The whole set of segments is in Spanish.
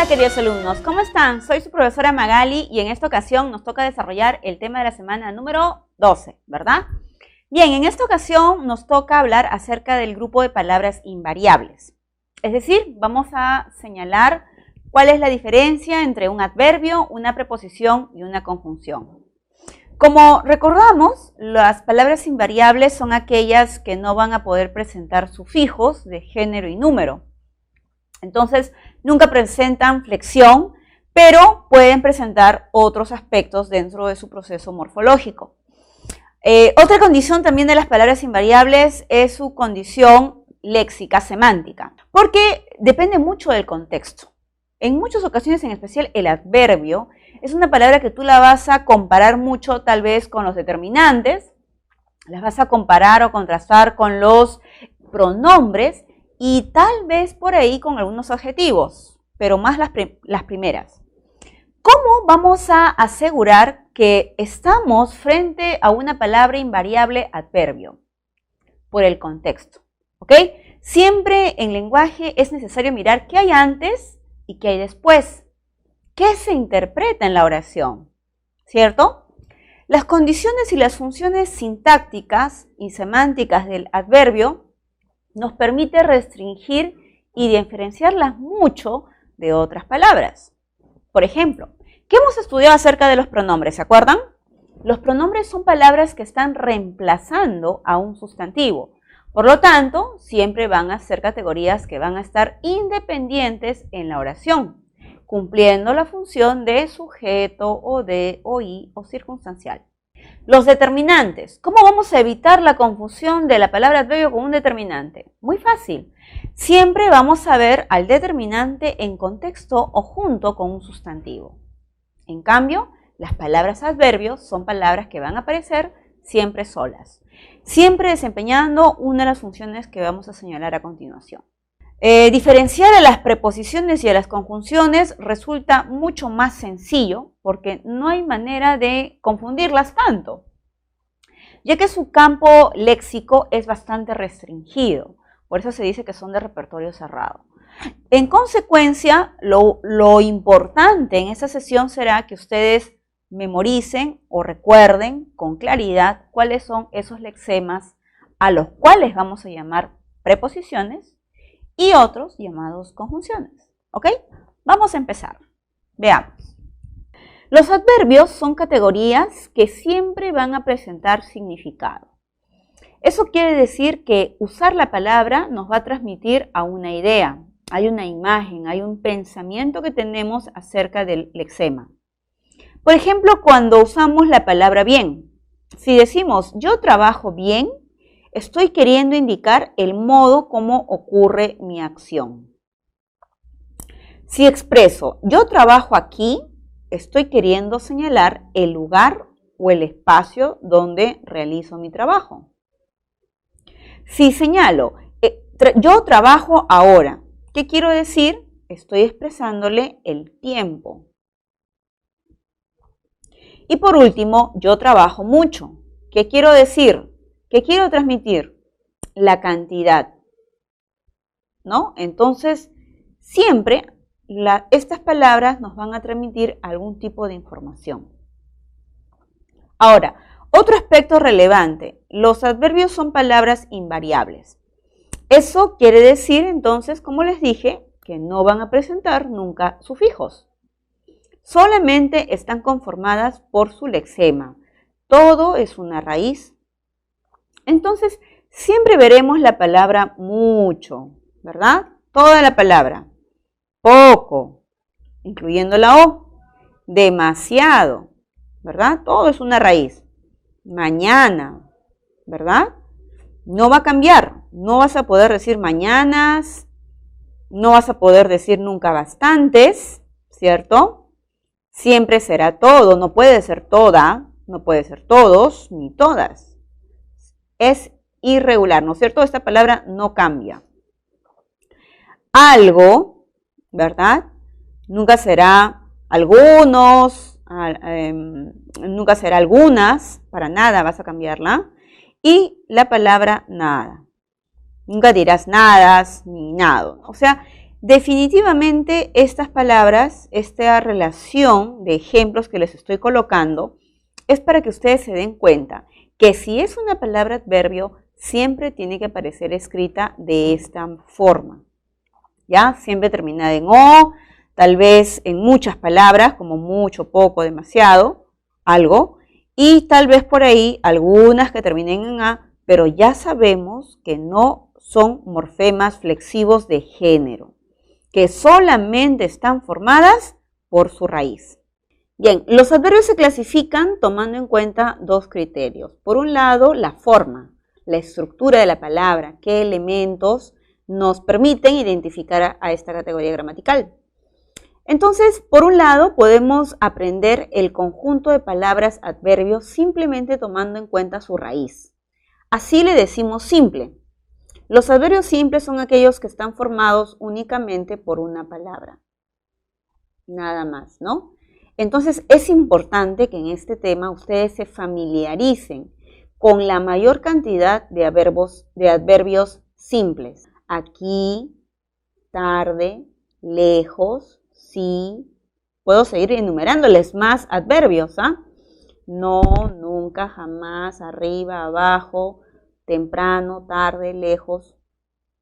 Hola queridos alumnos, ¿cómo están? Soy su profesora Magali y en esta ocasión nos toca desarrollar el tema de la semana número 12, ¿verdad? Bien, en esta ocasión nos toca hablar acerca del grupo de palabras invariables. Es decir, vamos a señalar cuál es la diferencia entre un adverbio, una preposición y una conjunción. Como recordamos, las palabras invariables son aquellas que no van a poder presentar sufijos de género y número. Entonces, nunca presentan flexión, pero pueden presentar otros aspectos dentro de su proceso morfológico. Otra condición también de las palabras invariables es su condición léxica, semántica, porque depende mucho del contexto. En muchas ocasiones, en especial el adverbio, es una palabra que tú la vas a comparar mucho tal vez con los determinantes, las vas a comparar o contrastar con los pronombres y tal vez por ahí con algunos adjetivos, pero más las primeras. ¿Cómo vamos a asegurar que estamos frente a una palabra invariable adverbio? Por el contexto, ¿ok? Siempre en lenguaje es necesario mirar qué hay antes y qué hay después. ¿Qué se interpreta en la oración? ¿Cierto? Las condiciones y las funciones sintácticas y semánticas del adverbio nos permite restringir y diferenciarlas mucho de otras palabras. Por ejemplo, ¿qué hemos estudiado acerca de los pronombres? ¿Se acuerdan? Los pronombres son palabras que están reemplazando a un sustantivo. Por lo tanto, siempre van a ser categorías que van a estar independientes en la oración, cumpliendo la función de sujeto o de o y o circunstancial. Los determinantes. ¿Cómo vamos a evitar la confusión de la palabra adverbio con un determinante? Muy fácil. Siempre vamos a ver al determinante en contexto o junto con un sustantivo. En cambio, las palabras adverbios son palabras que van a aparecer siempre solas, siempre desempeñando una de las funciones que vamos a señalar a continuación. Diferenciar a las preposiciones y a las conjunciones resulta mucho más sencillo porque no hay manera de confundirlas tanto, ya que su campo léxico es bastante restringido. Por eso se dice que son de repertorio cerrado. En consecuencia, lo importante en esta sesión será que ustedes memoricen o recuerden con claridad cuáles son esos lexemas a los cuales vamos a llamar preposiciones y otros llamados conjunciones. ¿Ok? Vamos a empezar. Veamos. Los adverbios son categorías que siempre van a presentar significado. Eso quiere decir que usar la palabra nos va a transmitir a una idea, hay una imagen, hay un pensamiento que tenemos acerca del lexema. Por ejemplo, cuando usamos la palabra bien, si decimos yo trabajo bien, estoy queriendo indicar el modo como ocurre mi acción. Si expreso yo trabajo aquí, estoy queriendo señalar el lugar o el espacio donde realizo mi trabajo. Si señalo yo trabajo ahora, ¿qué quiero decir? Estoy expresándole el tiempo. Y por último, yo trabajo mucho. ¿Qué quiero decir? ¿Qué quiero transmitir? La cantidad, ¿no? Entonces, siempre estas palabras nos van a transmitir algún tipo de información. Ahora, otro aspecto relevante, los adverbios son palabras invariables. Eso quiere decir, entonces, como les dije, que no van a presentar nunca sufijos. Solamente están conformadas por su lexema. Todo es una raíz. Entonces, siempre veremos la palabra mucho, ¿verdad? Toda la palabra. Poco, incluyendo la O. Demasiado, ¿verdad? Todo es una raíz. Mañana, ¿verdad? No va a cambiar. No vas a poder decir mañanas, no vas a poder decir nunca bastantes, ¿cierto? Siempre será todo, no puede ser toda, no puede ser todos, ni todas. Es irregular, ¿no es cierto? Esta palabra no cambia. Algo, ¿verdad? Nunca será algunos, nunca será algunas, para nada vas a cambiarla. Y la palabra nada. Nunca dirás nadas ni nada. O sea, Definitivamente estas palabras, esta relación de ejemplos que les estoy colocando, es para que ustedes se den cuenta que si es una palabra adverbio, siempre tiene que aparecer escrita de esta forma. ¿Ya? Siempre terminada en O, tal vez en muchas palabras, como mucho, poco, demasiado, algo, y tal vez por ahí algunas que terminen en A, pero ya sabemos que no son morfemas flexivos de género, que solamente están formadas por su raíz. Bien, los adverbios se clasifican tomando en cuenta dos criterios. Por un lado, la forma, la estructura de la palabra, qué elementos nos permiten identificar a esta categoría gramatical. Entonces, por un lado, podemos aprender el conjunto de palabras adverbios simplemente tomando en cuenta su raíz. Así le decimos simple. Los adverbios simples son aquellos que están formados únicamente por una palabra. Nada más, ¿no? Entonces, es importante que en este tema ustedes se familiaricen con la mayor cantidad de adverbios simples. Aquí, tarde, lejos, sí. Puedo seguir enumerándoles más adverbios, ¿ah? No, nunca, jamás, arriba, abajo, temprano, tarde, lejos,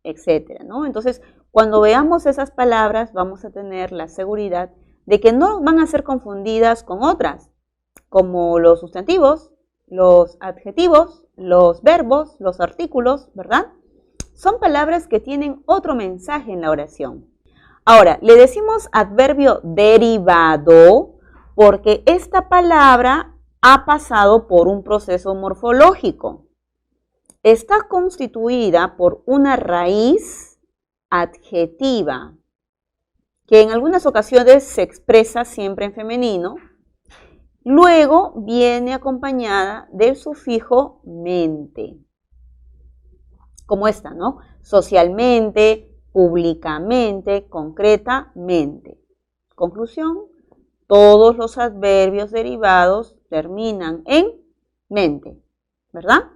etcétera, ¿no? Entonces, cuando veamos esas palabras, vamos a tener la seguridad de que no van a ser confundidas con otras, como los sustantivos, los adjetivos, los verbos, los artículos, ¿verdad? Son palabras que tienen otro mensaje en la oración. Ahora, le decimos adverbio derivado porque esta palabra ha pasado por un proceso morfológico. Está constituida por una raíz adjetiva, que en algunas ocasiones se expresa siempre en femenino. Luego viene acompañada del sufijo mente, como esta, ¿no? Socialmente, públicamente, concretamente. Conclusión, todos los adverbios derivados terminan en mente, ¿verdad?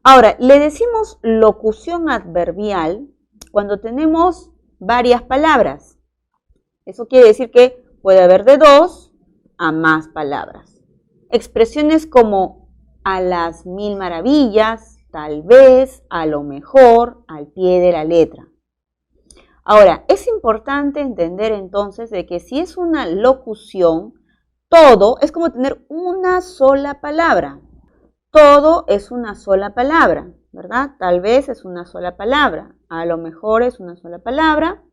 Ahora, le decimos locución adverbial cuando tenemos varias palabras. Eso quiere decir que puede haber de 2 a más palabras. Expresiones como a las mil maravillas, tal vez, a lo mejor, al pie de la letra. Ahora, es importante entender entonces de que si es una locución, todo es como tener una sola palabra. Todo es una sola palabra, ¿verdad? Tal vez es una sola palabra, a lo mejor es una sola palabra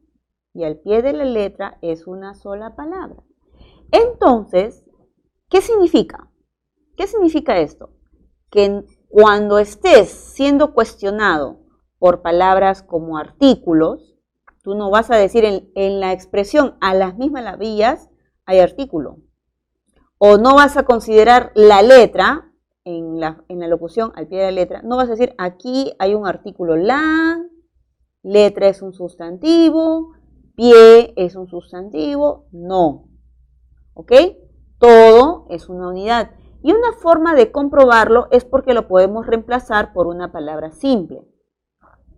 y al pie de la letra es una sola palabra. Entonces, ¿qué significa? ¿Qué significa esto? Que cuando estés siendo cuestionado por palabras como artículos, tú no vas a decir en la expresión a las mismas maravillas hay artículo. O no vas a considerar la letra en la locución al pie de la letra, no vas a decir aquí hay un artículo la, letra es un sustantivo, pie es un sustantivo, no. ¿Ok? Todo es una unidad. Y una forma de comprobarlo es porque lo podemos reemplazar por una palabra simple.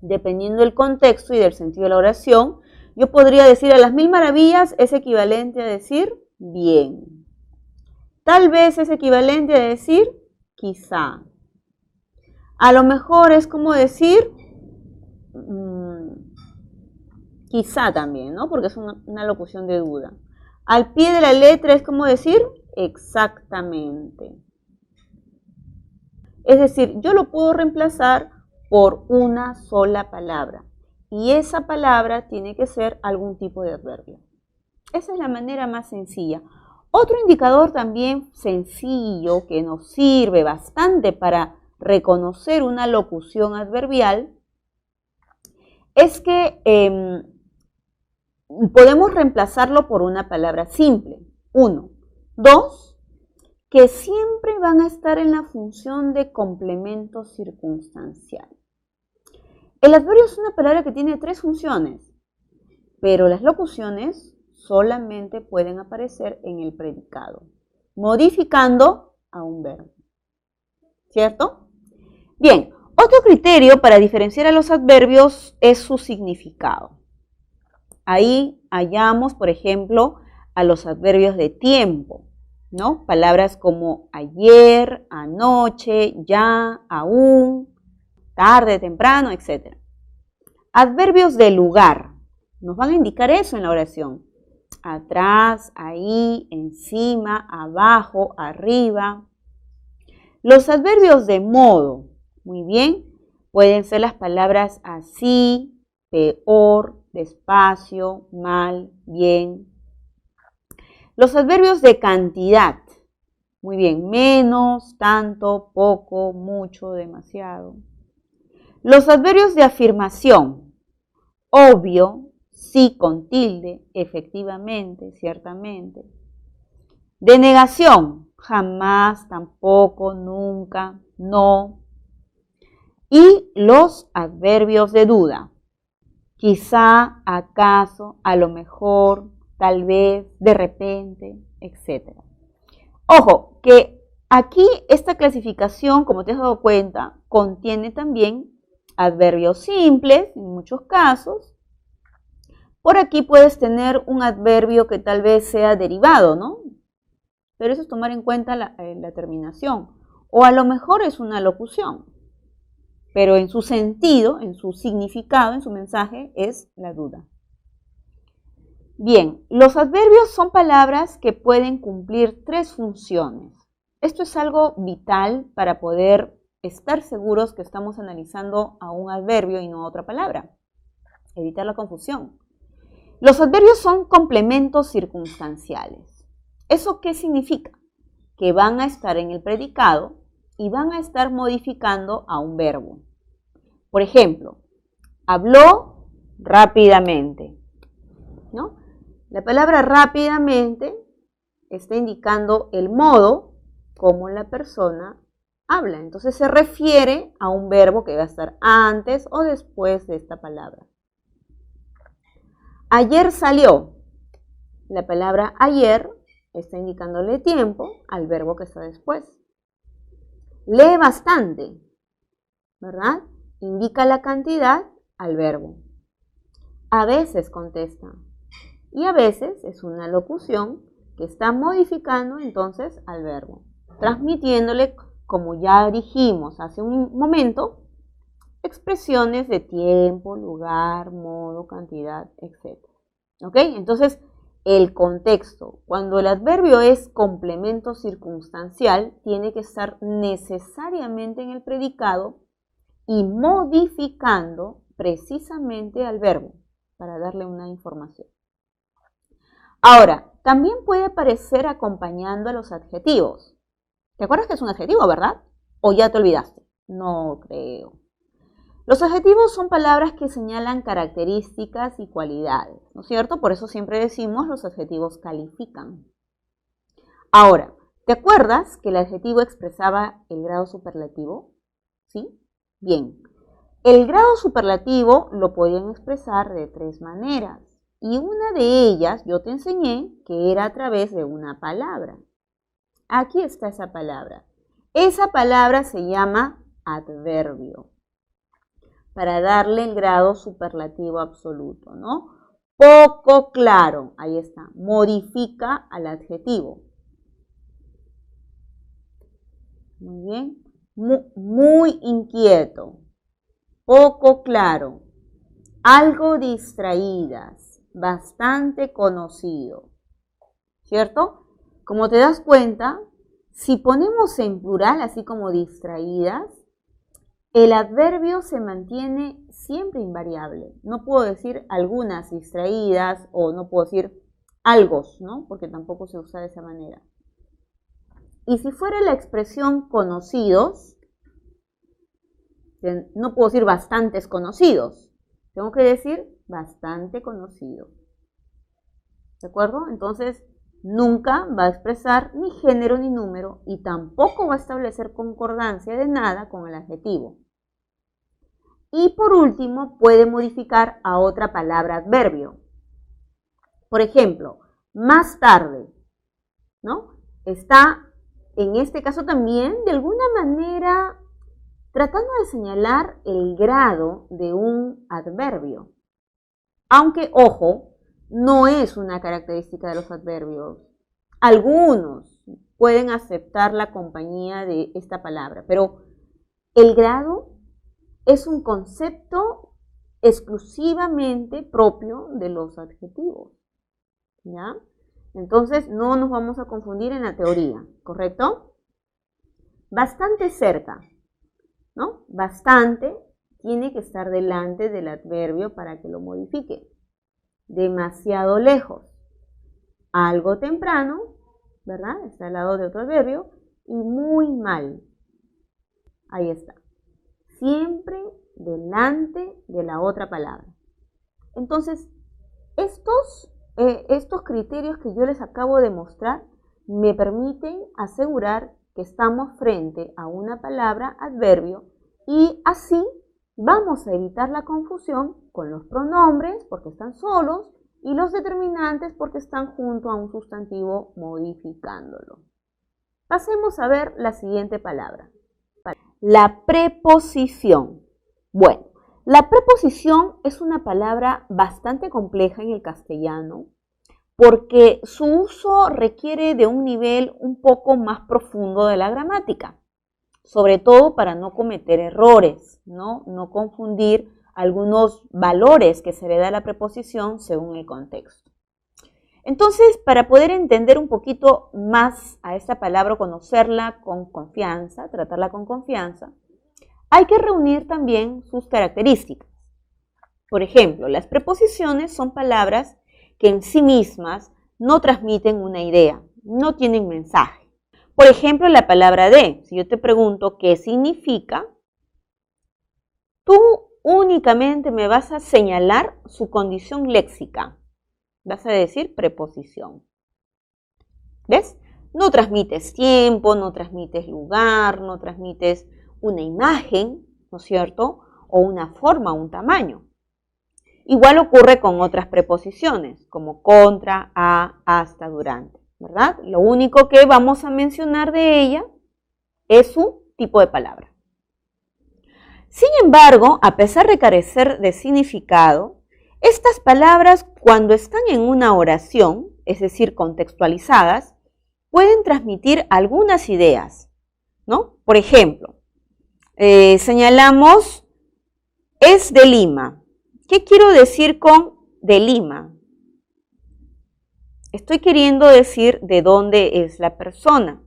Dependiendo del contexto y del sentido de la oración, yo podría decir a las mil maravillas es equivalente a decir bien. Tal vez es equivalente a decir quizá. A lo mejor es como decir quizá también, ¿no? Porque es una locución de duda. Al pie de la letra es como decir exactamente. Es decir, yo lo puedo reemplazar por una sola palabra. Y esa palabra tiene que ser algún tipo de adverbio. Esa es la manera más sencilla. Otro indicador también sencillo que nos sirve bastante para reconocer una locución adverbial es que podemos reemplazarlo por una palabra simple. 1. 2. Que siempre van a estar en la función de complemento circunstancial. El adverbio es una palabra que tiene 3 funciones, pero las locuciones solamente pueden aparecer en el predicado, modificando a un verbo. ¿Cierto? Bien, otro criterio para diferenciar a los adverbios es su significado. Ahí hallamos, por ejemplo, a los adverbios de tiempo, ¿no? Palabras como ayer, anoche, ya, aún, tarde, temprano, etc. Adverbios de lugar. Nos van a indicar eso en la oración. Atrás, ahí, encima, abajo, arriba. Los adverbios de modo, muy bien, pueden ser las palabras así, peor, despacio, mal, bien. Los adverbios de cantidad, muy bien, menos, tanto, poco, mucho, demasiado. Los adverbios de afirmación, obvio, sí con tilde, efectivamente, ciertamente. De negación, jamás, tampoco, nunca, no. Y los adverbios de duda, quizá, acaso, a lo mejor, tal vez, de repente, etc. Ojo, que aquí esta clasificación, como te has dado cuenta, contiene también adverbios simples, en muchos casos. Por aquí puedes tener un adverbio que tal vez sea derivado, ¿no? Pero eso es tomar en cuenta la terminación. O a lo mejor es una locución, pero en su sentido, en su significado, en su mensaje, es la duda. Bien, los adverbios son palabras que pueden cumplir 3 funciones. Esto es algo vital para poder estar seguros que estamos analizando a un adverbio y no a otra palabra. Evitar la confusión. Los adverbios son complementos circunstanciales. ¿Eso qué significa? Que van a estar en el predicado y van a estar modificando a un verbo. Por ejemplo, habló rápidamente, ¿no? La palabra rápidamente está indicando el modo como la persona habla. Entonces se refiere a un verbo que va a estar antes o después de esta palabra. Ayer salió. La palabra ayer está indicándole tiempo al verbo que está después. Lee bastante, ¿verdad? Indica la cantidad al verbo. A veces contesta. Y a veces es una locución que está modificando entonces al verbo, transmitiéndole, como ya dijimos hace un momento, expresiones de tiempo, lugar, modo, cantidad, etc. ¿Ok? Entonces, el contexto. Cuando el adverbio es complemento circunstancial, tiene que estar necesariamente en el predicado y modificando precisamente al verbo para darle una información. Ahora, también puede aparecer acompañando a los adjetivos. ¿Te acuerdas que es un adjetivo, verdad? ¿O ya te olvidaste? No creo. Los adjetivos son palabras que señalan características y cualidades, ¿no es cierto? Por eso siempre decimos los adjetivos califican. Ahora, ¿te acuerdas que el adjetivo expresaba el grado superlativo? ¿Sí? Bien. El grado superlativo lo podían expresar de 3 maneras. Y una de ellas yo te enseñé que era a través de una palabra. Aquí está esa palabra. Esa palabra se llama adverbio, para darle el grado superlativo absoluto, ¿no? Poco claro, ahí está, modifica al adjetivo. Muy bien. Muy inquieto, poco claro, algo distraídas, bastante conocido, ¿cierto? Como te das cuenta, si ponemos en plural, así como distraídas, el adverbio se mantiene siempre invariable. No puedo decir algunas distraídas o no puedo decir algo, ¿no? Porque tampoco se usa de esa manera. Y si fuera la expresión conocidos, no puedo decir bastantes conocidos. Tengo que decir bastante conocido. ¿De acuerdo? Entonces, nunca va a expresar ni género ni número y tampoco va a establecer concordancia de nada con el adjetivo. Y por último, puede modificar a otra palabra adverbio. Por ejemplo, más tarde, ¿no? Está, en este caso también, de alguna manera, tratando de señalar el grado de un adverbio. Aunque, ojo, no es una característica de los adverbios. Algunos pueden aceptar la compañía de esta palabra, pero el grado es un concepto exclusivamente propio de los adjetivos, ¿ya? Entonces no nos vamos a confundir en la teoría, ¿correcto? Bastante cerca, ¿no? Bastante tiene que estar delante del adverbio para que lo modifique. Demasiado lejos. Algo temprano, ¿verdad? Está al lado de otro adverbio. Y muy mal. Ahí está. Siempre delante de la otra palabra. Entonces, estos criterios que yo les acabo de mostrar me permiten asegurar que estamos frente a una palabra adverbio y así vamos a evitar la confusión con los pronombres porque están solos y los determinantes porque están junto a un sustantivo modificándolo. Pasemos a ver la siguiente palabra. La preposición. Bueno, la preposición es una palabra bastante compleja en el castellano porque su uso requiere de un nivel un poco más profundo de la gramática, sobre todo para no cometer errores, no confundir algunos valores que se le da a la preposición según el contexto. Entonces, para poder entender un poquito más a esta palabra, conocerla con confianza, tratarla con confianza, hay que reunir también sus características. Por ejemplo, las preposiciones son palabras que en sí mismas no transmiten una idea, no tienen mensaje. Por ejemplo, la palabra de, si yo te pregunto qué significa, tú únicamente me vas a señalar su condición léxica. Vas a decir preposición. ¿Ves? No transmites tiempo, no transmites lugar, no transmites una imagen, ¿no es cierto? O una forma, un tamaño. Igual ocurre con otras preposiciones, como contra, a, hasta, durante, ¿verdad? Lo único que vamos a mencionar de ella es su tipo de palabra. Sin embargo, a pesar de carecer de significado, estas palabras, cuando están en una oración, es decir, contextualizadas, pueden transmitir algunas ideas, ¿no? Por ejemplo, señalamos, es de Lima. ¿Qué quiero decir con de Lima? Estoy queriendo decir de dónde es la persona,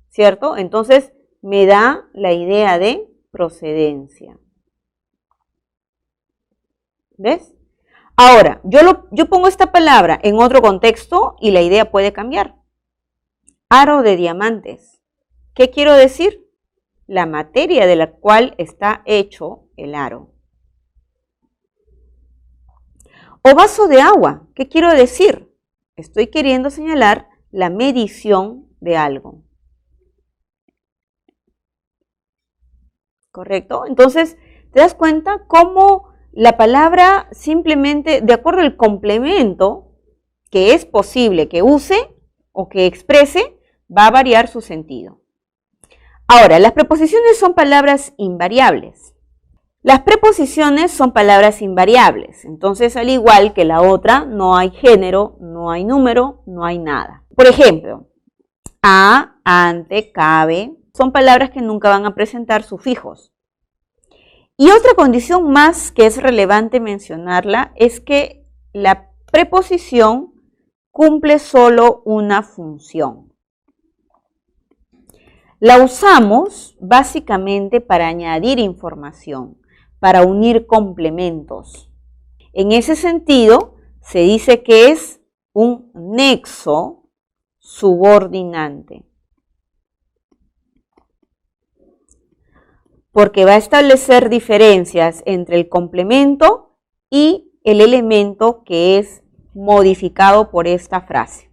¿cierto? Entonces me da la idea de procedencia. ¿Ves? Ahora, yo pongo esta palabra en otro contexto y la idea puede cambiar. Aro de diamantes. ¿Qué quiero decir? La materia de la cual está hecho el aro. O vaso de agua. ¿Qué quiero decir? Estoy queriendo señalar la medición de algo. ¿Correcto? Entonces, ¿te das cuenta cómo la palabra simplemente, de acuerdo al complemento que es posible que use o que exprese, va a variar su sentido? Ahora, las preposiciones son palabras invariables. Las preposiciones son palabras invariables, entonces al igual que la otra, no hay género, no hay número, no hay nada. Por ejemplo, a, ante, cabe, son palabras que nunca van a presentar sufijos. Y otra condición más que es relevante mencionarla es que la preposición cumple solo una función. La usamos básicamente para añadir información, para unir complementos. En ese sentido, se dice que es un nexo subordinante, porque va a establecer diferencias entre el complemento y el elemento que es modificado por esta frase.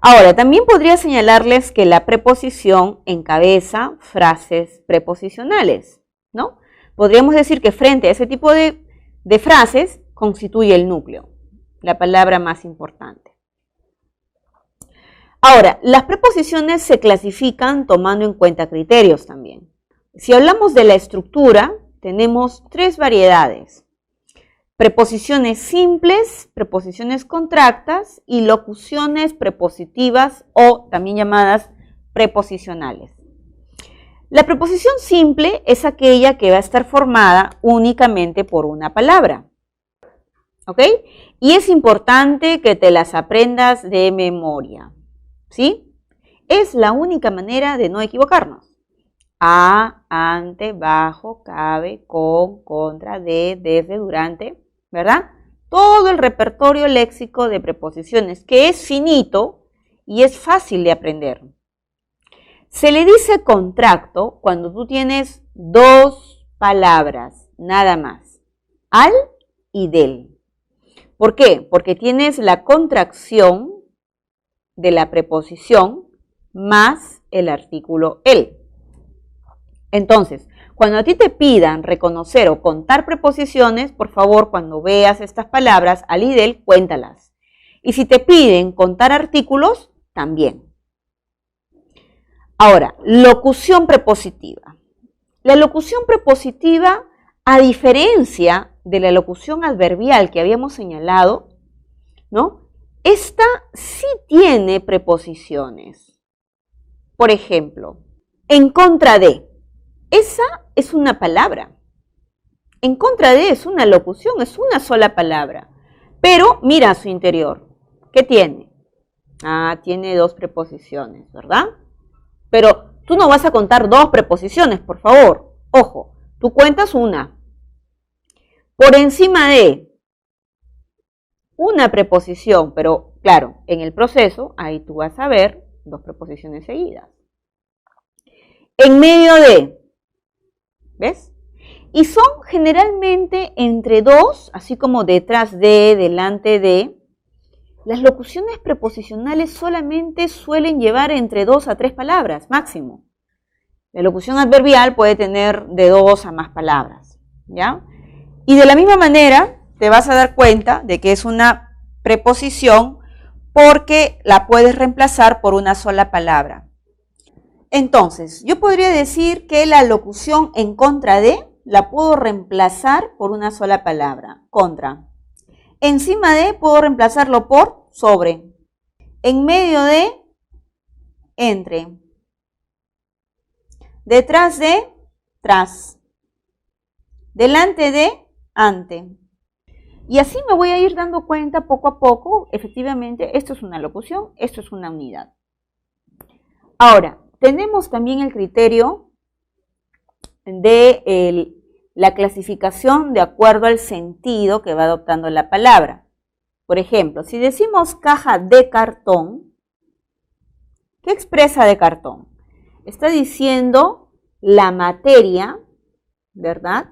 Ahora, también podría señalarles que la preposición encabeza frases preposicionales, ¿no? Podríamos decir que frente a ese tipo de frases constituye el núcleo, la palabra más importante. Ahora, las preposiciones se clasifican tomando en cuenta criterios también. Si hablamos de la estructura, tenemos tres variedades. preposiciones simples, preposiciones contractas y locuciones prepositivas o también llamadas preposicionales. La preposición simple es aquella que va a estar formada únicamente por una palabra. ¿Ok? Y es importante que te las aprendas de memoria. ¿Sí? Es la única manera de no equivocarnos. A, ante, bajo, cabe, con, contra, de, desde, durante, ¿verdad? Todo el repertorio léxico de preposiciones que es finito y es fácil de aprender. Se le dice contracto cuando tú tienes dos palabras, nada más, al y del. ¿Por qué? Porque tienes la contracción de la preposición más el artículo el. Entonces, cuando a ti te pidan reconocer o contar preposiciones, por favor, cuando veas estas palabras al y del, cuéntalas. Y si te piden contar artículos, también. Ahora, locución prepositiva. La locución prepositiva, a diferencia de la locución adverbial que habíamos señalado, ¿no? Esta sí tiene preposiciones. Por ejemplo, en contra de. Esa es una palabra. En contra de es una locución, es una sola palabra. Pero mira a su interior. ¿Qué tiene? Ah, tiene dos preposiciones, ¿verdad? Pero tú no vas a contar dos preposiciones, por favor. Ojo, tú cuentas una. Por encima de una preposición, pero claro, en el proceso, ahí tú vas a ver dos preposiciones seguidas. En medio de, ¿ves? Y son generalmente entre dos, así como detrás de, delante de. Las locuciones preposicionales solamente suelen llevar entre 2 a 3 palabras, máximo. La locución adverbial puede tener de 2 a más palabras, ¿ya? Y de la misma manera te vas a dar cuenta de que es una preposición porque la puedes reemplazar por una sola palabra. Entonces, yo podría decir que la locución en contra de la puedo reemplazar por una sola palabra, contra. Encima de puedo reemplazarlo por sobre. En medio de, entre. Detrás de, tras. Delante de, ante. Y así me voy a ir dando cuenta poco a poco, efectivamente, esto es una locución, esto es una unidad. Ahora, tenemos también el criterio de la clasificación de acuerdo al sentido que va adoptando la palabra. Por ejemplo, si decimos caja de cartón, ¿qué expresa de cartón? Está diciendo la materia, ¿verdad?,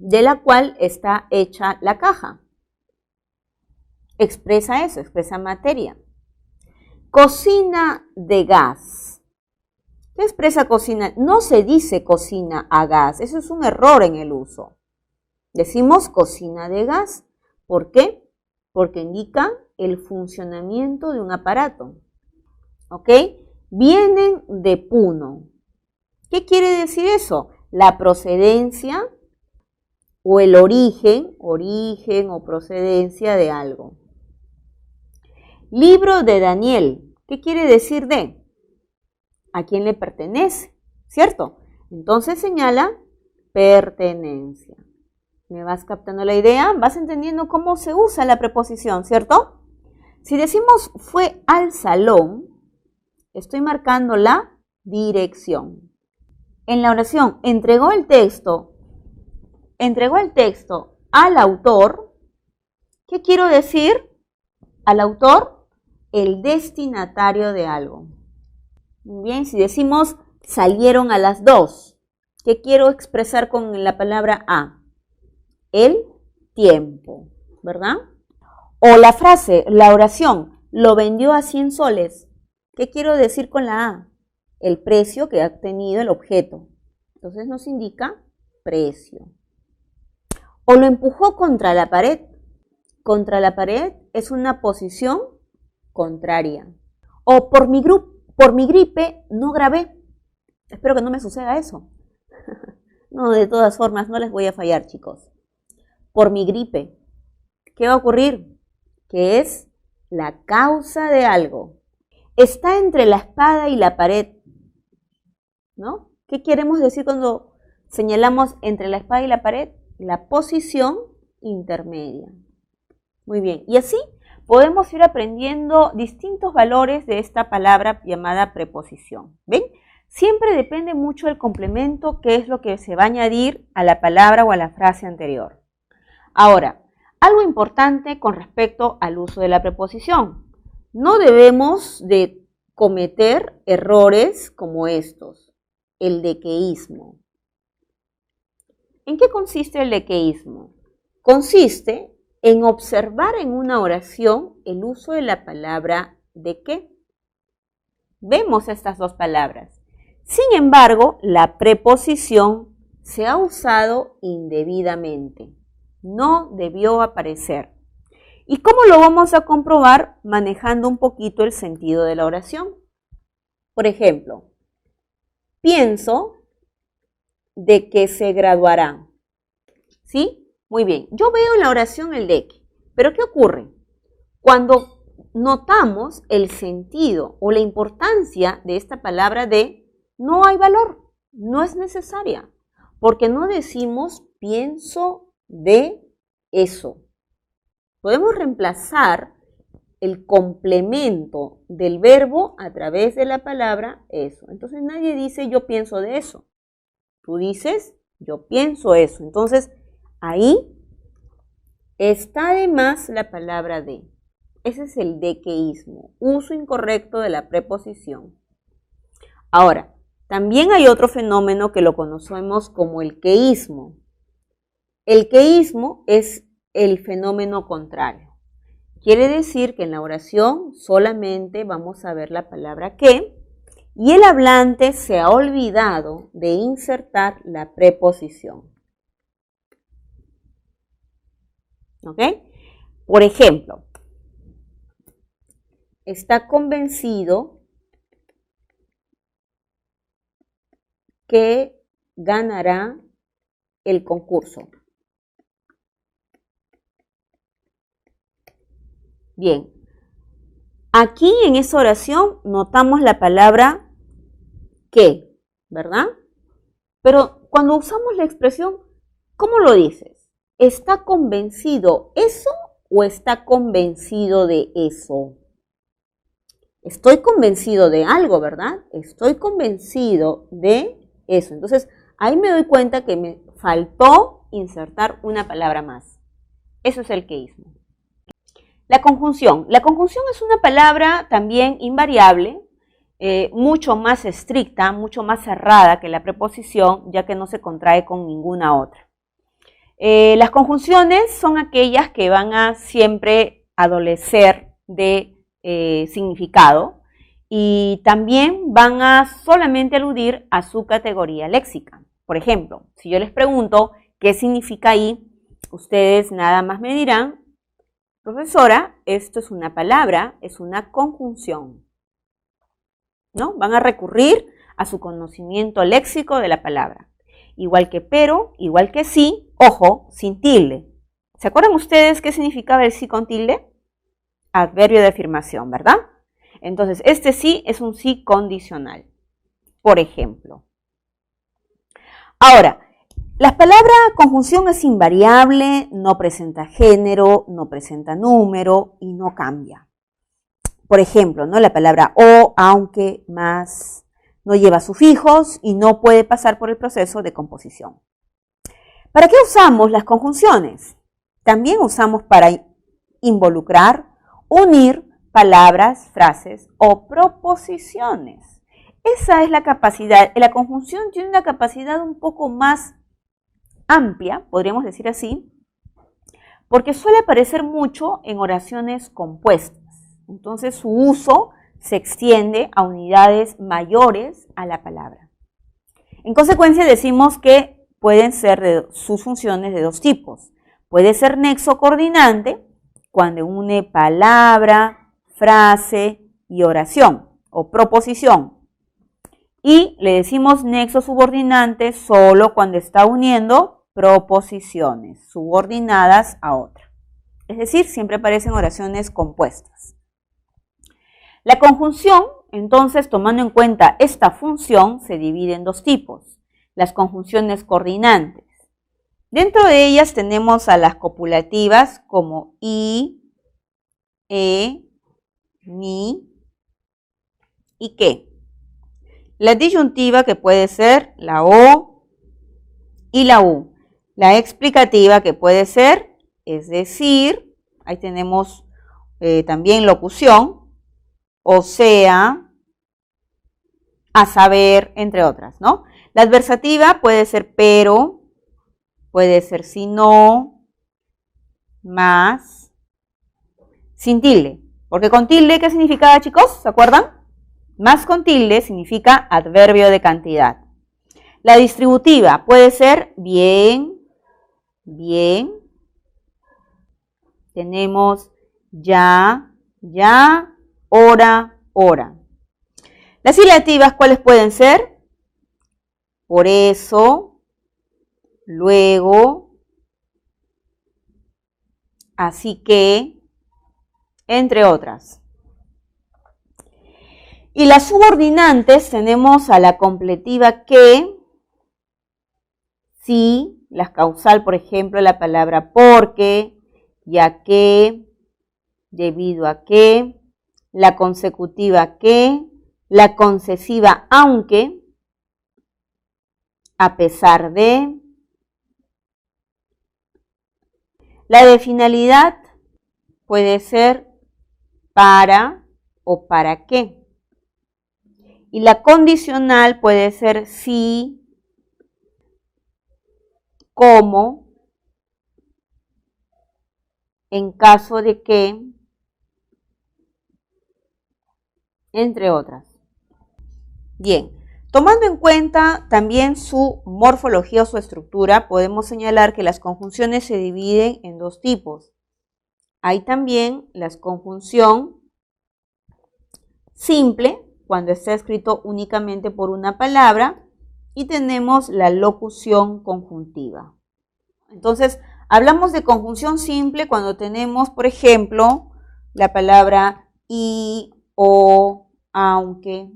de la cual está hecha la caja. Expresa eso, expresa materia. Cocina de gas. ¿Qué expresa cocina? No se dice cocina a gas, eso es un error en el uso. Decimos cocina de gas. ¿Por qué? Porque indica el funcionamiento de un aparato. ¿Ok? Vienen de Puno. ¿Qué quiere decir eso? La procedencia o el origen o procedencia de algo. Libro de Daniel. ¿Qué quiere decir de? ¿A quién le pertenece? ¿Cierto? Entonces señala pertenencia. ¿Me vas captando la idea? ¿Vas entendiendo cómo se usa la preposición, cierto? Si decimos fue al salón, estoy marcando la dirección. En la oración entregó el texto al autor. ¿Qué quiero decir? Al autor, el destinatario de algo. Muy bien, si decimos salieron a las 2, ¿qué quiero expresar con la palabra a? El tiempo, ¿verdad? O la frase, la oración, lo vendió a 100 soles. ¿Qué quiero decir con la a? El precio que ha tenido el objeto. Entonces nos indica precio. O lo empujó contra la pared. Contra la pared es una posición contraria. O por mi gripe no grabé. Espero que no me suceda eso. No, de todas formas, no les voy a fallar, chicos. por mi gripe. ¿Qué va a ocurrir? Que es la causa de algo. Está entre la espada y la pared, ¿no? ¿Qué queremos decir cuando señalamos entre la espada y la pared? La posición intermedia. Muy bien, y así podemos ir aprendiendo distintos valores de esta palabra llamada preposición. ¿Ven? Siempre depende mucho del complemento, que es lo que se va a añadir a la palabra o a la frase anterior. Ahora, algo importante con respecto al uso de la preposición. No debemos de cometer errores como estos. El dequeísmo. ¿En qué consiste el dequeísmo? Consiste en observar en una oración el uso de la palabra de qué. Vemos estas dos palabras. Sin embargo, la preposición se ha usado indebidamente. No debió aparecer. ¿Y cómo lo vamos a comprobar? Manejando un poquito el sentido de la oración. Por ejemplo, pienso de que se graduará. ¿Sí? Muy bien. Yo veo en la oración el de que. Pero ¿qué ocurre? Cuando notamos el sentido o la importancia de esta palabra de, no hay valor, no es necesaria, porque no decimos pienso de eso. Podemos reemplazar el complemento del verbo a través de la palabra eso. Entonces nadie dice yo pienso de eso. Tú dices yo pienso eso. Entonces ahí está de más la palabra de. Ese es el dequeísmo, uso incorrecto de la preposición. Ahora, también hay otro fenómeno que lo conocemos como el queísmo. El queísmo es el fenómeno contrario. Quiere decir que en la oración solamente vamos a ver la palabra que y el hablante se ha olvidado de insertar la preposición. ¿Ok? Por ejemplo, está convencido que ganará el concurso. Bien, aquí en esa oración notamos la palabra que, ¿verdad? Pero cuando usamos la expresión, ¿cómo lo dices? ¿Está convencido eso o está convencido de eso? Estoy convencido de algo, ¿verdad? Estoy convencido de eso. Entonces, ahí me doy cuenta que me faltó insertar una palabra más. Eso es el queísmo. La conjunción. La conjunción es una palabra también invariable, mucho más estricta, mucho más cerrada que la preposición, ya que no se contrae con ninguna otra. Las conjunciones son aquellas que van a siempre adolecer de significado y también van a solamente aludir a su categoría léxica. Por ejemplo, si yo les pregunto qué significa ahí, ustedes nada más me dirán, profesora, esto es una palabra, es una conjunción, ¿no? Van a recurrir a su conocimiento léxico de la palabra. Igual que pero, igual que sí, ojo, sin tilde. ¿Se acuerdan ustedes qué significaba el sí con tilde? Adverbio de afirmación, ¿verdad? Entonces, este sí es un sí condicional, por ejemplo. Ahora, la palabra conjunción es invariable, no presenta género, no presenta número y no cambia. Por ejemplo, ¿no? La palabra o, aunque, más, no lleva sufijos y no puede pasar por el proceso de composición. ¿Para qué usamos las conjunciones? También usamos para involucrar, unir palabras, frases o proposiciones. Esa es la capacidad. La conjunción tiene una capacidad un poco más amplia, podríamos decir así, porque suele aparecer mucho en oraciones compuestas. Entonces su uso se extiende a unidades mayores a la palabra. En consecuencia decimos que pueden ser sus funciones de dos tipos. Puede ser nexo coordinante cuando une palabra, frase y oración o proposición. Y le decimos nexo subordinante solo cuando está uniendo proposiciones subordinadas a otra. Es decir, siempre aparecen oraciones compuestas. La conjunción, entonces, tomando en cuenta esta función, se divide en dos tipos. Las conjunciones coordinantes. Dentro de ellas tenemos a las copulativas como i, ni y que. La disyuntiva, que puede ser la o y la u. La explicativa, que puede ser, es decir, ahí tenemos también locución, o sea, a saber, entre otras, ¿no? La adversativa puede ser pero, puede ser si no, más, sin tilde. Porque con tilde, ¿qué significaba, chicos? ¿Se acuerdan? Más con tilde significa adverbio de cantidad. La distributiva puede ser bien, bien. Tenemos ya, ya, hora, hora. Las ilativas, ¿cuáles pueden ser? Por eso, luego, así que, entre otras. Y las subordinantes tenemos a la completiva que, si, la causal, por ejemplo, la palabra porque, ya que, debido a que, la consecutiva que, la concesiva aunque, a pesar de. La de finalidad puede ser para o para qué. Y la condicional puede ser si, como, en caso de que, entre otras. Bien, tomando en cuenta también su morfología o su estructura, podemos señalar que las conjunciones se dividen en dos tipos. Hay también la conjunción simple, cuando está escrito únicamente por una palabra, y tenemos la locución conjuntiva. Entonces, hablamos de conjunción simple cuando tenemos, por ejemplo, la palabra y, o, aunque,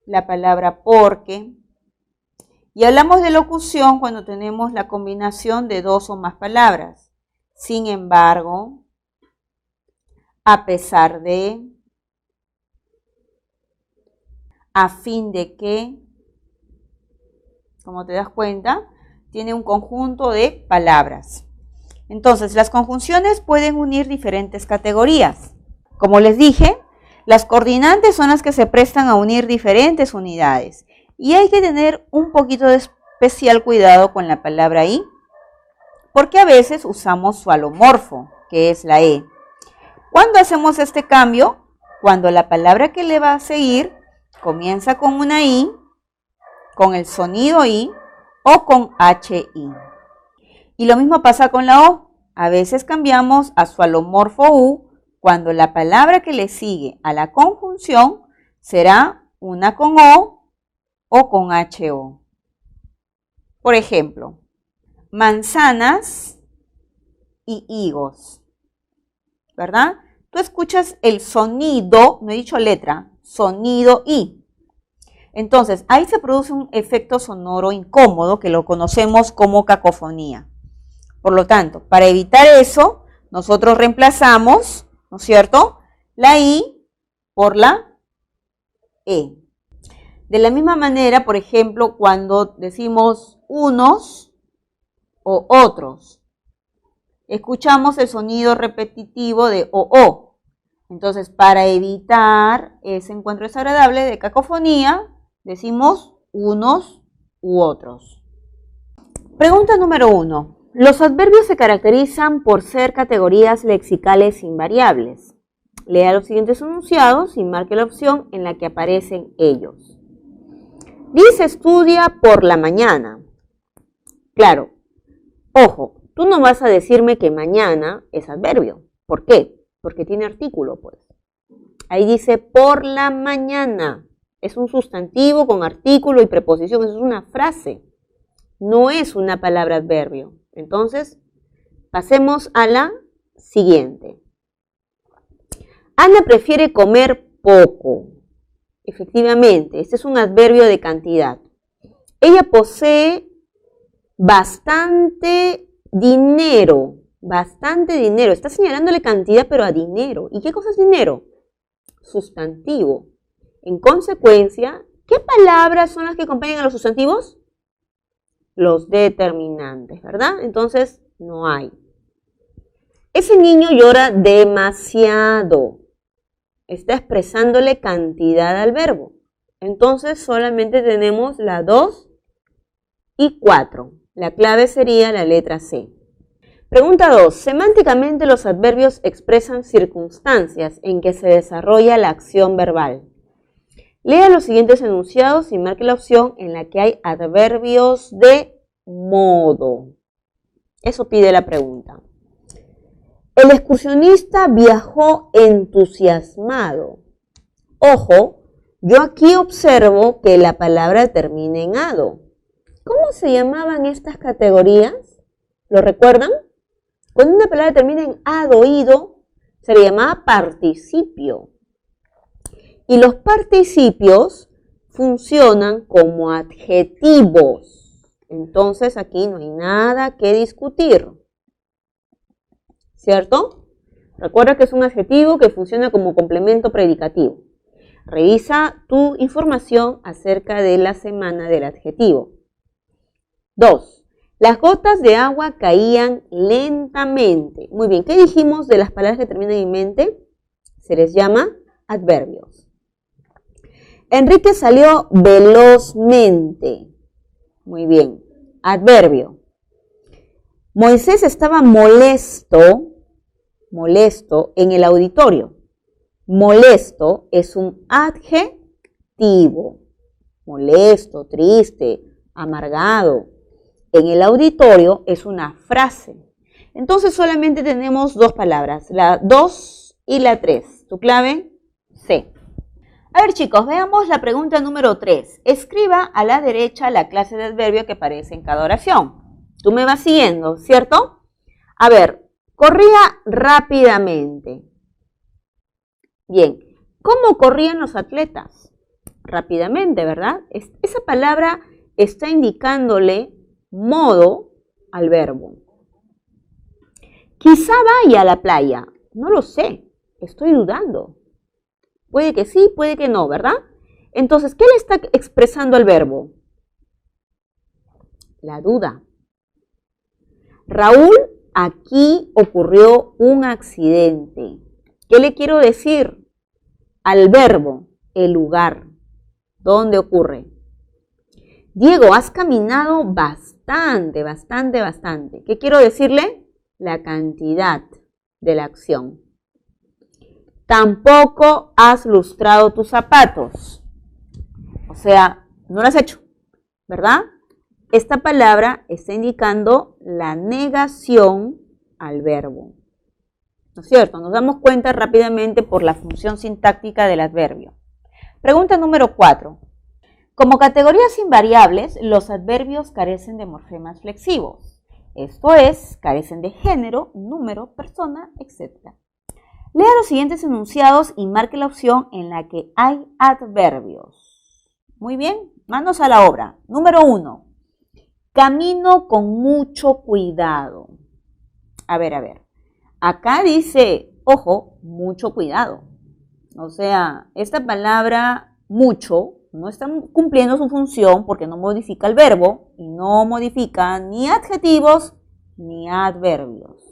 la palabra porque. Y hablamos de locución cuando tenemos la combinación de dos o más palabras. Sin embargo, a pesar de, a fin de que, como te das cuenta, tiene un conjunto de palabras. Entonces, las conjunciones pueden unir diferentes categorías. Como les dije, las coordinantes son las que se prestan a unir diferentes unidades. Y hay que tener un poquito de especial cuidado con la palabra i, porque a veces usamos su alomorfo, que es la e. ¿Cuándo hacemos este cambio? Cuando la palabra que le va a seguir comienza con una i, con el sonido i o con hi. Y lo mismo pasa con la o. A veces cambiamos a su alomorfo u cuando la palabra que le sigue a la conjunción será una con o con ho. Por ejemplo, manzanas y higos, ¿verdad? Tú escuchas el sonido, no he dicho letra, sonido i. Entonces, ahí se produce un efecto sonoro incómodo que lo conocemos como cacofonía. Por lo tanto, para evitar eso, nosotros reemplazamos, ¿no es cierto?, la i por la e. De la misma manera, por ejemplo, cuando decimos unos o otros, escuchamos el sonido repetitivo de o. Entonces, para evitar ese encuentro desagradable de cacofonía, decimos unos u otros. Pregunta número 1. Los adverbios se caracterizan por ser categorías lexicales invariables. Lea los siguientes enunciados y marque la opción en la que aparecen ellos. Dice estudia por la mañana. Claro, ojo, tú no vas a decirme que mañana es adverbio. ¿Por qué? Porque tiene artículo, pues. Ahí dice por la mañana. Es un sustantivo con artículo y preposición. Eso es una frase. no es una palabra adverbio. Entonces, pasemos a la siguiente. Ana prefiere comer poco. Efectivamente, este es un adverbio de cantidad. Ella posee bastante dinero. Bastante dinero. Está señalándole cantidad, pero a dinero. ¿Y qué cosa es dinero? Sustantivo. En consecuencia, ¿qué palabras son las que acompañan a los sustantivos? Los determinantes, ¿verdad? Entonces, no hay. Ese niño llora demasiado. Está expresándole cantidad al verbo. Entonces, solamente tenemos la 2 y 4. La clave sería la letra C. Pregunta 2. Semánticamente los adverbios expresan circunstancias en que se desarrolla la acción verbal. Lea los siguientes enunciados y marque la opción en la que hay adverbios de modo. Eso pide la pregunta. El excursionista viajó entusiasmado. Ojo, yo aquí observo que la palabra termina en ado. ¿Cómo se llamaban estas categorías? ¿Lo recuerdan? Cuando una palabra termina en ado, ido, se le llamaba participio. Y los participios funcionan como adjetivos. Entonces aquí no hay nada que discutir. ¿Cierto? Recuerda que es un adjetivo que funciona como complemento predicativo. Revisa tu información acerca de la semana del adjetivo. 2. Las gotas de agua caían lentamente. Muy bien, ¿qué dijimos de las palabras que terminan en mente? Se les llama adverbios. Enrique salió velozmente. Muy bien, adverbio. Moisés estaba molesto en el auditorio. Molesto es un adjetivo. Molesto, triste, amargado. En el auditorio es una frase. Entonces solamente tenemos dos palabras, la 2 y la 3. ¿Tu clave? C. A ver chicos, veamos la pregunta número 3. Escriba a la derecha la clase de adverbio que aparece en cada oración. Tú me vas siguiendo, ¿cierto? A ver, corría rápidamente. Bien, ¿cómo corrían los atletas? Rápidamente, ¿verdad? Esa palabra está indicándole modo al verbo. Quizá vaya a la playa. No lo sé, estoy dudando. Puede que sí, puede que no, ¿verdad? Entonces, ¿qué le está expresando el verbo? La duda. Raúl, aquí ocurrió un accidente. ¿Qué le quiero decir? Al verbo, el lugar. ¿Dónde ocurre? Diego, has caminado bastante. ¿Qué quiero decirle? La cantidad de la acción. Tampoco has lustrado tus zapatos. O sea, no lo has hecho, ¿verdad? Esta palabra está indicando la negación al verbo. ¿No es cierto? Nos damos cuenta rápidamente por la función sintáctica del adverbio. Pregunta número 4. Como categorías invariables, los adverbios carecen de morfemas flexivos. Esto es, carecen de género, número, persona, etc. Lea los siguientes enunciados y marque la opción en la que hay adverbios. Muy bien, manos a la obra. Número 1. Camino con mucho cuidado. A ver. Acá dice, ojo, mucho cuidado. O sea, esta palabra mucho no está cumpliendo su función porque no modifica el verbo y no modifica ni adjetivos ni adverbios.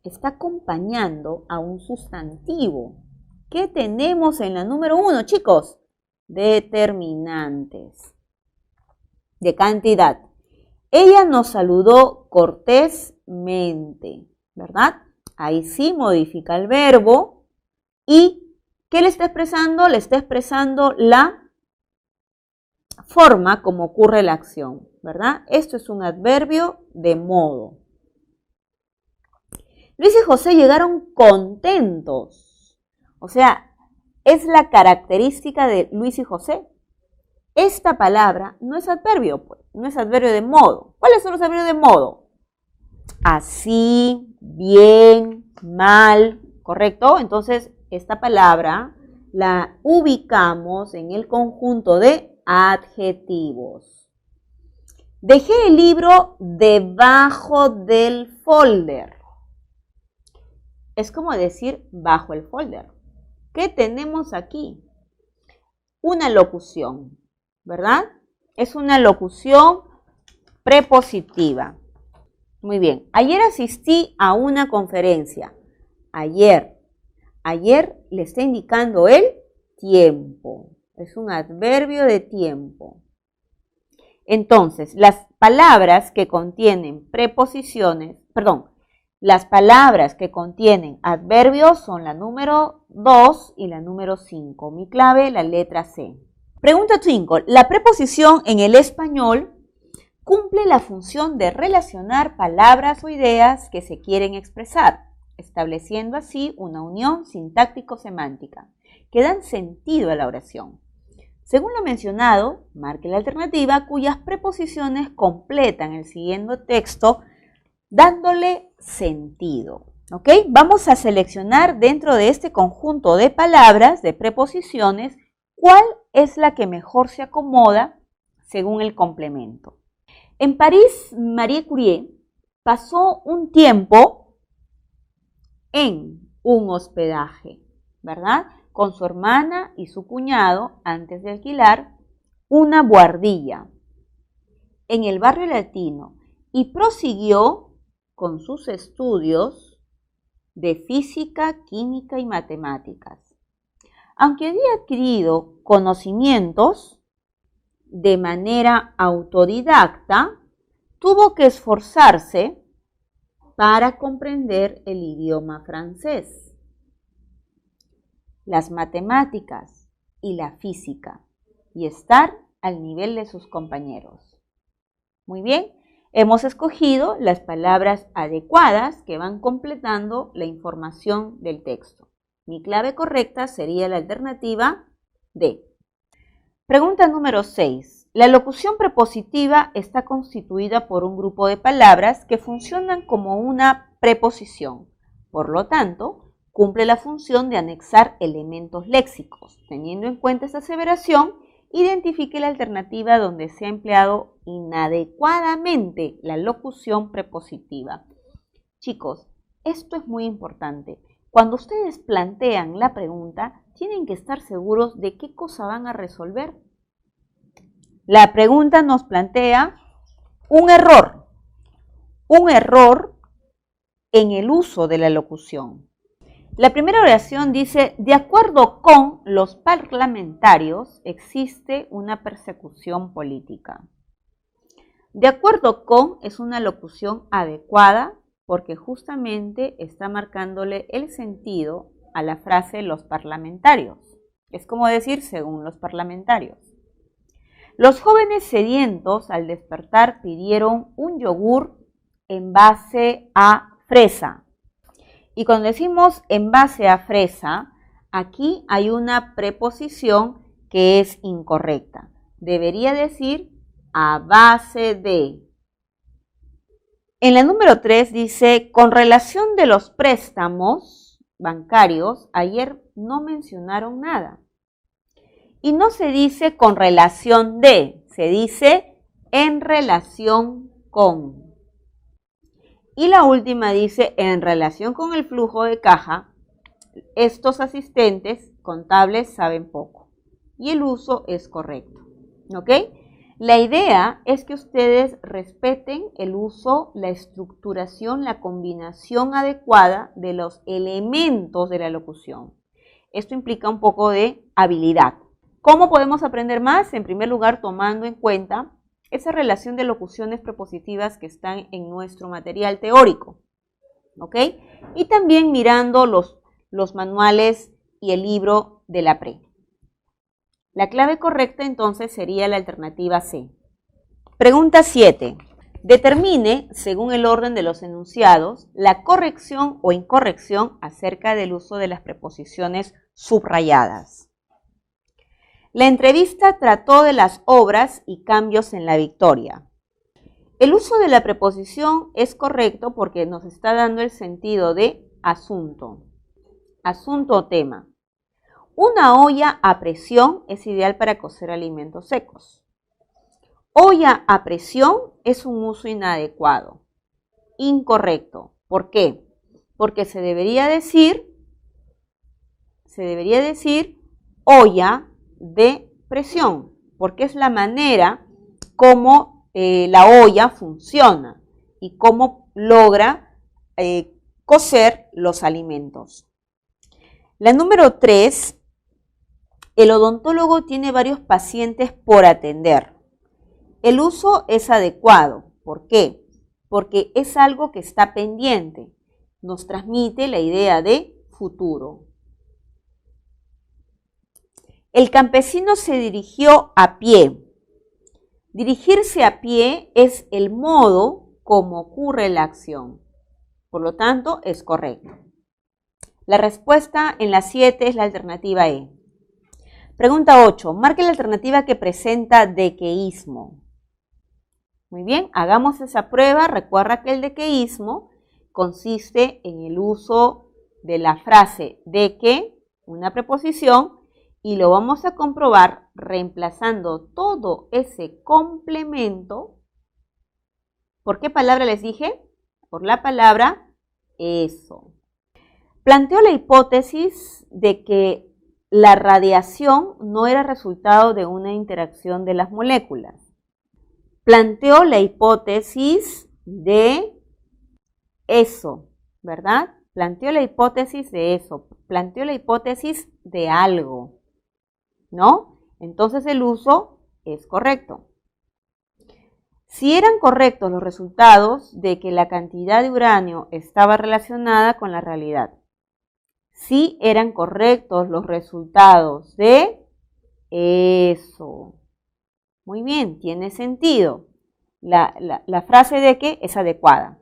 Está acompañando a un sustantivo. ¿Qué tenemos en la número 1, chicos? Determinantes. De cantidad. Ella nos saludó cortésmente, ¿verdad? Ahí sí modifica el verbo. ¿Y qué le está expresando? Le está expresando la forma como ocurre la acción, ¿verdad? Esto es un adverbio de modo. Luis y José llegaron contentos. O sea, es la característica de Luis y José. Esta palabra no es adverbio, pues, no es adverbio de modo. ¿Cuáles son los adverbios de modo? Así, bien, mal, ¿correcto? Entonces, esta palabra la ubicamos en el conjunto de adjetivos. Dejé el libro debajo del folder. Es como decir bajo el folder. ¿Qué tenemos aquí? Una locución, ¿verdad? Es una locución prepositiva. Muy bien. Ayer asistí a una conferencia. Ayer. Ayer le está indicando el tiempo. Es un adverbio de tiempo. Entonces, las palabras que contienen preposiciones, las palabras que contienen adverbios son la número 2 y la número 5. Mi clave, la letra C. Pregunta 5. La preposición en el español cumple la función de relacionar palabras o ideas que se quieren expresar, estableciendo así una unión sintáctico-semántica que dan sentido a la oración. Según lo mencionado, marque la alternativa cuyas preposiciones completan el siguiente texto dándole sentido. ¿Ok? Vamos a seleccionar dentro de este conjunto de palabras, de preposiciones, cuál es la que mejor se acomoda según el complemento. En París, Marie Curie pasó un tiempo en un hospedaje, ¿verdad? Con su hermana y su cuñado antes de alquilar una buhardilla en el barrio latino y prosiguió con sus estudios de física, química y matemáticas. Aunque había adquirido conocimientos de manera autodidacta, tuvo que esforzarse para comprender el idioma francés, las matemáticas y la física y estar al nivel de sus compañeros. Muy bien, hemos escogido las palabras adecuadas que van completando la información del texto. Mi clave correcta sería la alternativa D. Pregunta número 6. La locución prepositiva está constituida por un grupo de palabras que funcionan como una preposición. Por lo tanto, cumple la función de anexar elementos léxicos. Teniendo en cuenta esta aseveración, identifique la alternativa donde se ha empleado inadecuadamente la locución prepositiva. Chicos, esto es muy importante. Cuando ustedes plantean la pregunta, tienen que estar seguros de qué cosa van a resolver. La pregunta nos plantea un error en el uso de la locución. La primera oración dice, de acuerdo con los parlamentarios, existe una persecución política. De acuerdo con es una locución adecuada porque justamente está marcándole el sentido a la frase los parlamentarios. Es como decir según los parlamentarios. Los jóvenes sedientos al despertar pidieron un yogur en base a fresa. Y cuando decimos en base a fresa, aquí hay una preposición que es incorrecta. Debería decir a base de. En la número 3 dice, con relación de los préstamos bancarios, ayer no mencionaron nada. Y no se dice con relación de, se dice en relación con. Y la última dice, en relación con el flujo de caja, estos asistentes contables saben poco. Y el uso es correcto. ¿Ok? La idea es que ustedes respeten el uso, la estructuración, la combinación adecuada de los elementos de la locución. Esto implica un poco de habilidad. ¿Cómo podemos aprender más? En primer lugar, tomando en cuenta esa relación de locuciones prepositivas que están en nuestro material teórico. ¿Ok? Y también mirando los manuales y el libro de la PRE. La clave correcta entonces sería la alternativa C. Pregunta 7. Determine, según el orden de los enunciados, la corrección o incorrección acerca del uso de las preposiciones subrayadas. La entrevista trató de las obras y cambios en la victoria. El uso de la preposición es correcto porque nos está dando el sentido de asunto. Asunto o tema. Una olla a presión es ideal para cocer alimentos secos. Olla a presión es un uso inadecuado. Incorrecto. ¿Por qué? Porque se debería decir olla de presión, porque es la manera como la olla funciona y cómo logra cocer los alimentos. La número 3, el odontólogo tiene varios pacientes por atender. El uso es adecuado. ¿Por qué? Porque es algo que está pendiente. Nos transmite la idea de futuro. El campesino se dirigió a pie. Dirigirse a pie es el modo como ocurre la acción. Por lo tanto, es correcto. La respuesta en la 7 es la alternativa E. Pregunta 8. Marque la alternativa que presenta dequeísmo. Muy bien, hagamos esa prueba. Recuerda que el dequeísmo consiste en el uso de la frase de que, una preposición, y lo vamos a comprobar reemplazando todo ese complemento. ¿Por qué palabra les dije? Por la palabra eso. Planteó la hipótesis de que la radiación no era resultado de una interacción de las moléculas. Planteó la hipótesis de eso, ¿verdad? Planteó la hipótesis de eso, planteó la hipótesis de algo, ¿no? Entonces el uso es correcto. Si eran correctos los resultados de que la cantidad de uranio estaba relacionada con la realidad. Si eran correctos los resultados de eso. Muy bien, tiene sentido. La frase de que es adecuada.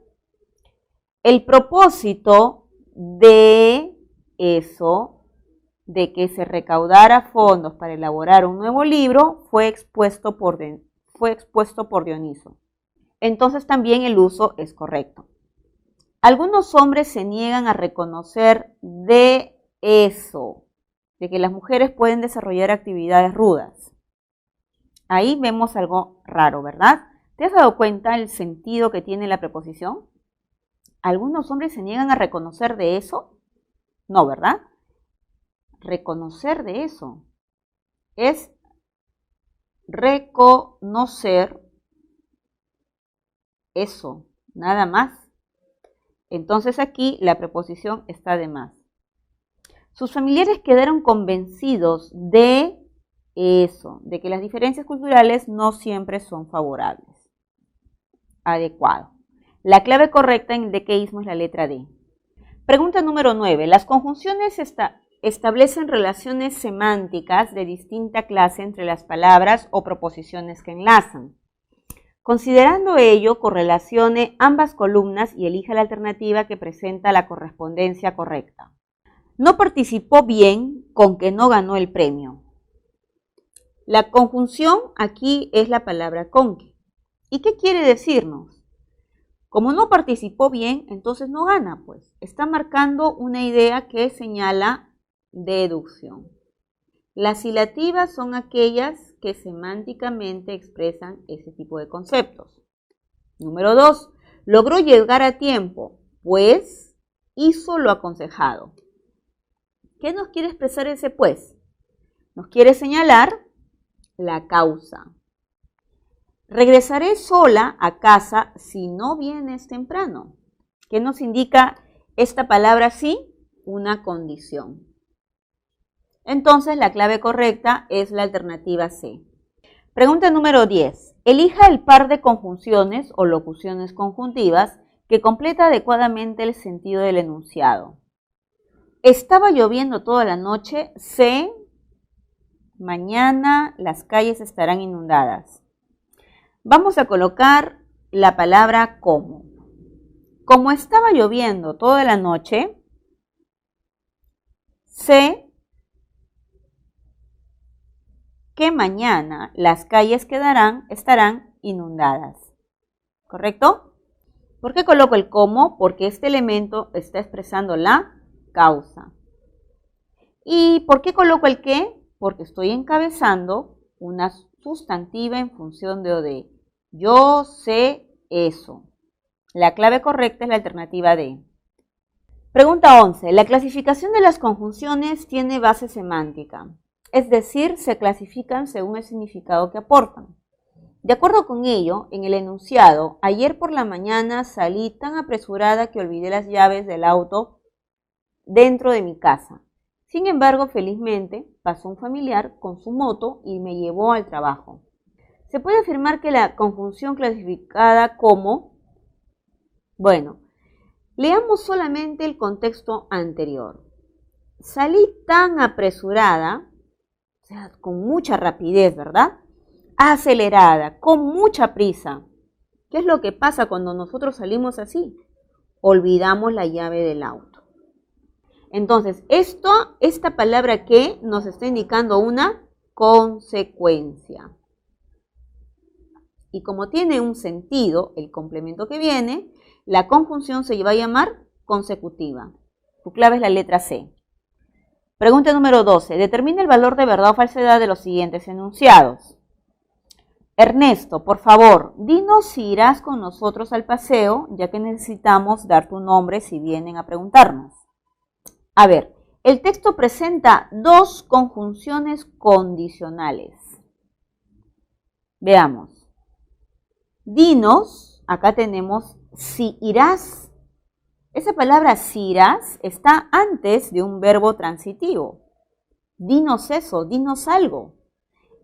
El propósito de eso, de que se recaudara fondos para elaborar un nuevo libro, fue expuesto por Dioniso. Entonces también el uso es correcto. Algunos hombres se niegan a reconocer de eso, de que las mujeres pueden desarrollar actividades rudas. Ahí vemos algo raro, ¿verdad? ¿Te has dado cuenta el sentido que tiene la preposición? ¿Algunos hombres se niegan a reconocer de eso? No, ¿verdad? Reconocer de eso es reconocer eso, nada más. Entonces aquí la preposición está de más. Sus familiares quedaron convencidos de eso, de que las diferencias culturales no siempre son favorables. Adecuado. La clave correcta en el dequeísmo es la letra D. Pregunta número 9. Las conjunciones establecen relaciones semánticas de distinta clase entre las palabras o proposiciones que enlazan. Considerando ello, correlacione ambas columnas y elija la alternativa que presenta la correspondencia correcta. No participó bien con que no ganó el premio. La conjunción aquí es la palabra con que. ¿Y qué quiere decirnos? Como no participó bien, entonces no gana, pues. Está marcando una idea que señala deducción. Las hilativas son aquellas que semánticamente expresan ese tipo de conceptos. Número 2. Logró llegar a tiempo, pues hizo lo aconsejado. ¿Qué nos quiere expresar ese pues? Nos quiere señalar la causa. Regresaré sola a casa si no vienes temprano. ¿Qué nos indica esta palabra sí? Una condición. Entonces la clave correcta es la alternativa C. Pregunta número 10. Elija el par de conjunciones o locuciones conjuntivas que completa adecuadamente el sentido del enunciado. Estaba lloviendo toda la noche, mañana las calles estarán inundadas. Vamos a colocar la palabra como. Como estaba lloviendo toda la noche, que mañana las calles estarán inundadas. ¿Correcto? ¿Por qué coloco el cómo? Porque este elemento está expresando la causa. ¿Y por qué coloco el qué? Porque estoy encabezando una sustantiva en función de OD. Yo sé eso. La clave correcta es la alternativa D. Pregunta 11. La clasificación de las conjunciones tiene base semántica, es decir, se clasifican según el significado que aportan. De acuerdo con ello, en el enunciado, ayer por la mañana salí tan apresurada que olvidé las llaves del auto dentro de mi casa. Sin embargo, felizmente, pasó un familiar con su moto y me llevó al trabajo. Se puede afirmar que la conjunción clasificada como... Bueno, leamos solamente el contexto anterior. Salí tan apresurada, o sea, con mucha rapidez, ¿verdad? Acelerada, con mucha prisa. ¿Qué es lo que pasa cuando nosotros salimos así? Olvidamos la llave del auto. Entonces, esta palabra que nos está indicando una consecuencia. Y como tiene un sentido, el complemento que viene, la conjunción se va a llamar consecutiva. Tu clave es la letra C. Pregunta número 12. Determina el valor de verdad o falsedad de los siguientes enunciados. Ernesto, por favor, dinos si irás con nosotros al paseo, ya que necesitamos dar tu nombre si vienen a preguntarnos. A ver, el texto presenta dos conjunciones condicionales. Veamos. Dinos, acá tenemos si irás. Esa palabra si irás está antes de un verbo transitivo. Dinos eso, dinos algo.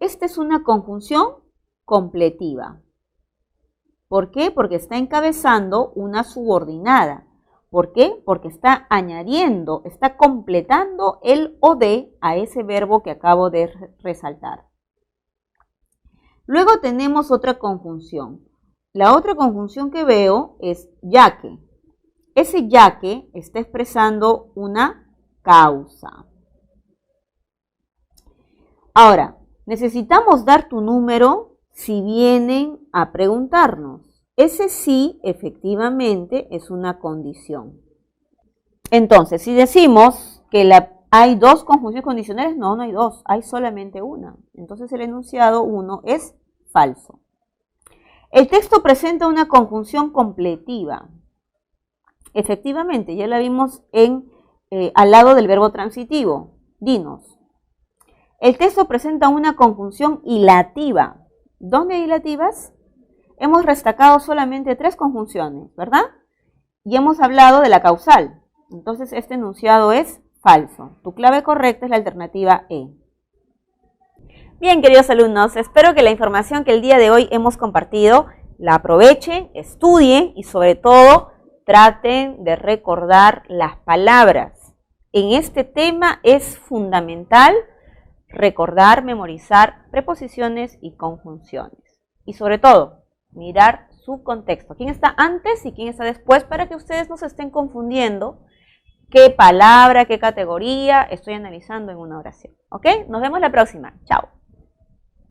Esta es una conjunción completiva. ¿Por qué? Porque está encabezando una subordinada. ¿Por qué? Porque está añadiendo, está completando el OD a ese verbo que acabo de resaltar. Luego tenemos otra conjunción. La otra conjunción que veo es ya que. Ese ya que está expresando una causa. Ahora, necesitamos dar tu número si vienen a preguntarnos. Ese sí, efectivamente, es una condición. Entonces, si decimos que hay dos conjunciones condicionales, no hay dos, hay solamente una. Entonces, el enunciado 1 es falso. El texto presenta una conjunción completiva. Efectivamente, ya la vimos al lado del verbo transitivo. Dinos. El texto presenta una conjunción hilativa. ¿Dónde hay hilativas? Hemos destacado solamente 3 conjunciones, ¿verdad? Y hemos hablado de la causal. Entonces, este enunciado es falso. Tu clave correcta es la alternativa E. Bien, queridos alumnos, espero que la información que el día de hoy hemos compartido la aprovechen, estudien y sobre todo traten de recordar las palabras. En este tema es fundamental recordar, memorizar preposiciones y conjunciones. Y sobre todo, mirar su contexto. ¿Quién está antes y quién está después? Para que ustedes no se estén confundiendo qué palabra, qué categoría estoy analizando en una oración. ¿Ok? Nos vemos la próxima. Chao.